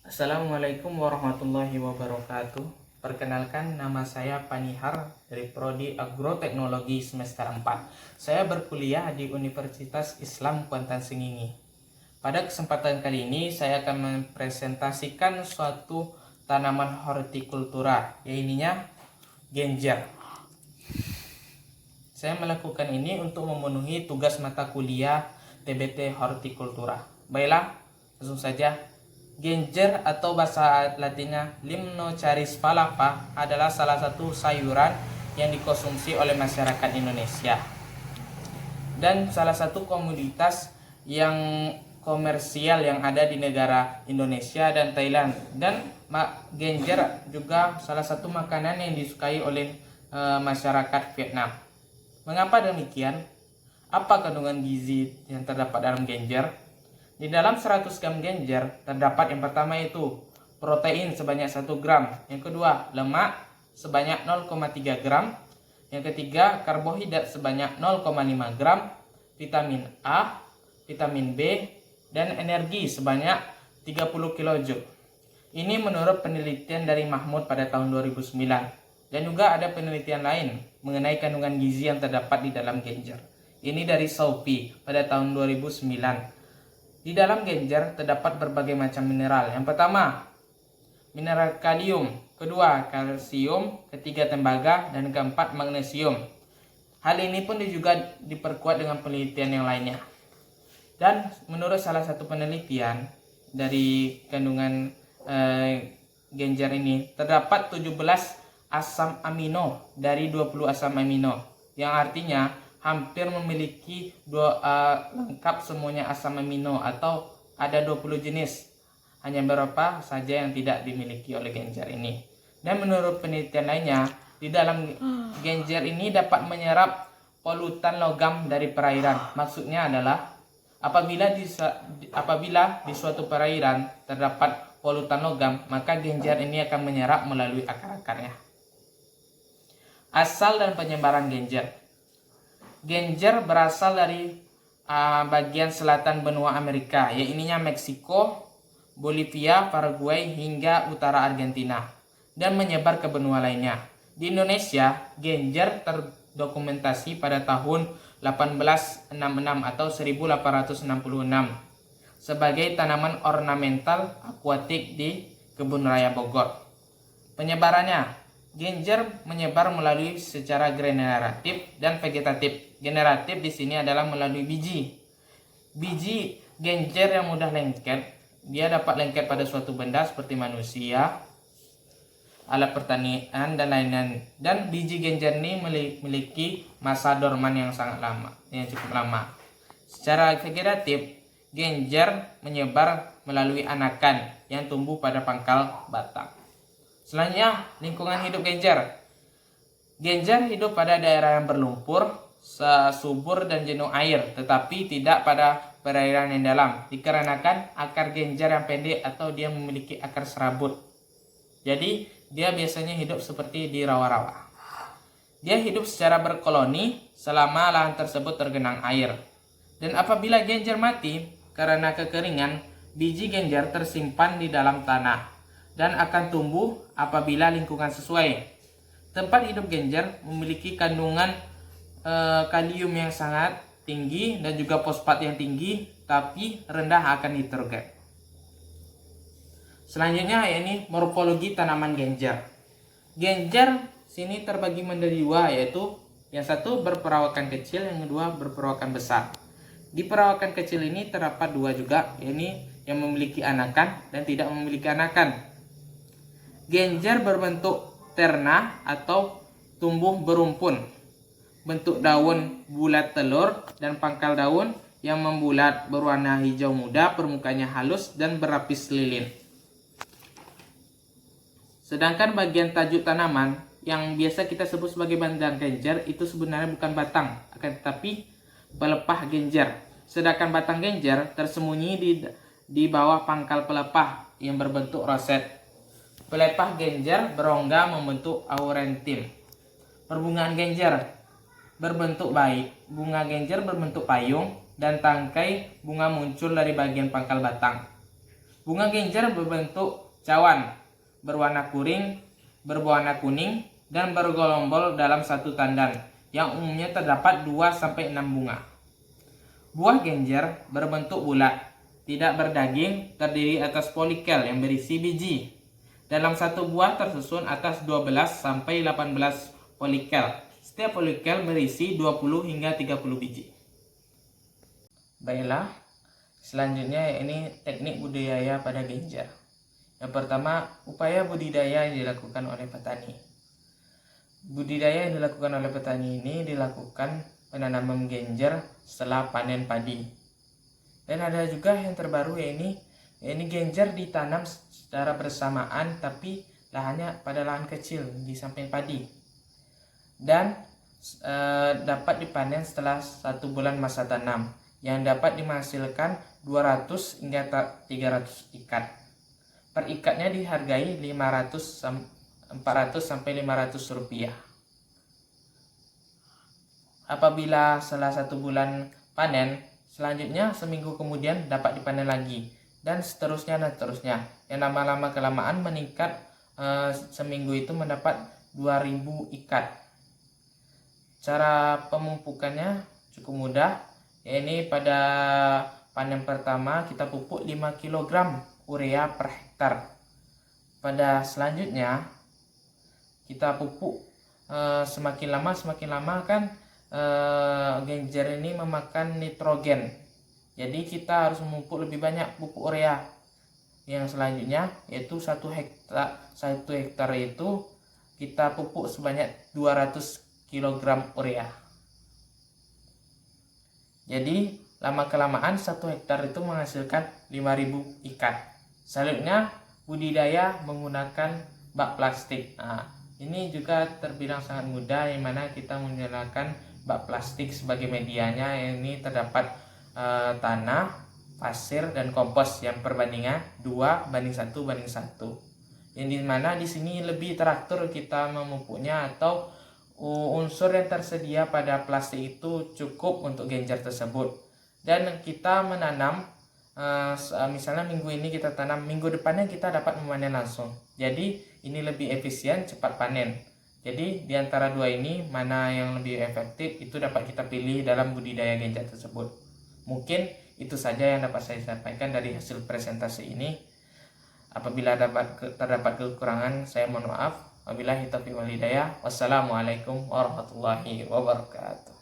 Assalamualaikum warahmatullahi wabarakatuh. Perkenalkan, nama saya Panihar dari Prodi Agroteknologi semester 4. Saya berkuliah di Universitas Islam Kuantan Sengingi. Pada kesempatan kali ini saya akan mempresentasikan suatu tanaman hortikultura, yaitu genjer. Saya melakukan ini untuk memenuhi tugas mata kuliah TBT Hortikultura. Baiklah, langsung saja. Genjer atau bahasa latinnya Limnocharis palapa adalah salah satu sayuran yang dikonsumsi oleh masyarakat Indonesia dan salah satu komoditas yang komersial yang ada di negara Indonesia dan Thailand. Dan genjer juga salah satu makanan yang disukai oleh masyarakat Vietnam. Mengapa demikian? Apa kandungan gizi yang terdapat dalam genjer? Di dalam 100 gram genjer terdapat yang pertama itu protein sebanyak 1 gram, yang kedua lemak sebanyak 0,3 gram, yang ketiga karbohidrat sebanyak 0,5 gram, vitamin A, vitamin B, dan energi sebanyak 30 kJ. Ini menurut penelitian dari Mahmud pada tahun 2009. Dan juga ada penelitian lain mengenai kandungan gizi yang terdapat di dalam genjer. Ini dari Saupi pada tahun 2009. Di dalam genjer terdapat berbagai macam mineral. Yang pertama, mineral kalium, kedua kalsium, ketiga tembaga, dan keempat magnesium. Hal ini pun juga diperkuat dengan penelitian yang lainnya. Dan menurut salah satu penelitian dari kandungan genjer ini terdapat 17 asam amino dari 20 asam amino, yang artinya hampir memiliki lengkap semuanya asam amino, atau ada 20 jenis. Hanya beberapa saja yang tidak dimiliki oleh genjer ini. Dan menurut penelitian lainnya, di dalam genjer ini dapat menyerap polutan logam dari perairan. Maksudnya adalah apabila di suatu perairan terdapat polutan logam, maka genjer ini akan menyerap melalui akar-akarnya. Asal dan penyebaran genjer. Genjer berasal dari bagian selatan benua Amerika, yaitu Meksiko, Bolivia, Paraguay, hingga utara Argentina, dan menyebar ke benua lainnya. Di Indonesia, genjer terdokumentasi pada tahun 1866 atau 1866 sebagai tanaman ornamental akuatik di Kebun Raya Bogor. Penyebarannya, genjer menyebar melalui secara generatif dan vegetatif. Generatif di sini adalah melalui biji. Biji genjer yang mudah lengket, dia dapat lengket pada suatu benda seperti manusia, alat pertanian, dan lain-lain. Dan biji genjer ini memiliki masa dorman yang sangat lama, yang cukup lama. Secara vegetatif, genjer menyebar melalui anakan yang tumbuh pada pangkal batang. Selanjutnya, lingkungan hidup genjer. Genjer hidup pada daerah yang berlumpur, subur, dan jenuh air, tetapi tidak pada perairan yang dalam, dikarenakan akar genjer yang pendek atau dia memiliki akar serabut. Jadi, dia biasanya hidup seperti di rawa-rawa. Dia hidup secara berkoloni selama lahan tersebut tergenang air. Dan apabila genjer mati karena kekeringan, biji genjer tersimpan di dalam tanah dan akan tumbuh apabila lingkungan sesuai. Tempat hidup genjer memiliki kandungan kalium yang sangat tinggi dan juga fosfat yang tinggi, tapi rendah akan nitrogen. Selanjutnya ini morfologi tanaman genjer. Genjer sini terbagi menjadi dua, yaitu yang satu berperawakan kecil, yang kedua berperawakan besar. Di perawakan kecil ini terdapat dua juga, yaitu yang memiliki anakan dan tidak memiliki anakan. Genjer berbentuk terna atau tumbuh berumpun. Bentuk daun bulat telur dan pangkal daun yang membulat, berwarna hijau muda, permukaannya halus dan berlapis lilin. Sedangkan bagian tajuk tanaman yang biasa kita sebut sebagai batang genjer itu sebenarnya bukan batang, akan tetapi pelepah genjer. Sedangkan batang genjer tersembunyi di bawah pangkal pelepah yang berbentuk roset. Pelepah genjer berongga membentuk aurantin. Perbungaan genjer berbentuk baik. Bunga genjer berbentuk payung dan tangkai bunga muncul dari bagian pangkal batang. Bunga genjer berbentuk cawan, berwarna kuning, dan bergelombol dalam satu tandan, yang umumnya terdapat 2-6 bunga. Buah genjer berbentuk bulat, tidak berdaging, terdiri atas polikel yang berisi biji. Dalam satu buah tersusun atas 12-18 polikel. Setiap polikel berisi 20 hingga 30 biji. Baiklah, selanjutnya ini teknik budidaya pada genjer. Yang pertama, upaya budidaya yang dilakukan oleh petani. Budidaya yang dilakukan oleh petani ini dilakukan penanaman genjer setelah panen padi. Dan ada juga yang terbaru ini genjer ditanam secara bersamaan tapi lahannya pada lahan kecil di samping padi. Dan dapat dipanen setelah 1 bulan masa tanam, yang dapat menghasilkan 200 hingga 300 ikat. Per ikatnya dihargai 400 sampai 500 rupiah. Apabila setelah 1 bulan panen, selanjutnya seminggu kemudian dapat dipanen lagi, dan seterusnya. Yang lama-lama kelamaan meningkat, seminggu itu mendapat 2000 ikat. Cara pemupukannya cukup mudah. Ini pada panen pertama kita pupuk 5 kg urea per hektar. Pada selanjutnya kita pupuk semakin lama kan genjer ini memakan nitrogen. Jadi kita harus memupuk lebih banyak pupuk urea. Yang selanjutnya yaitu 1 hektar itu kita pupuk sebanyak 200 kg urea. Jadi lama kelamaan 1 hektar itu menghasilkan 5000 ikat. Selanjutnya budidaya menggunakan bak plastik. Nah, ini juga terbilang sangat mudah, yang mana kita menggunakan bak plastik sebagai medianya. Ini terdapat tanah, pasir, dan kompos yang perbandingan 2:1:1. Yang dimana di sini lebih teratur kita memupuknya, atau unsur yang tersedia pada plastik itu cukup untuk genjer tersebut. Dan kita menanam, misalnya minggu ini kita tanam, minggu depannya kita dapat memanen langsung. Jadi ini lebih efisien, cepat panen. Jadi di antara dua ini mana yang lebih efektif itu dapat kita pilih dalam budidaya genjer tersebut. Mungkin itu saja yang dapat saya sampaikan dari hasil presentasi ini. Apabila terdapat kekurangan, saya mohon maaf. Wabillahi taufiq wal hidayah. Wassalamualaikum warahmatullahi wabarakatuh.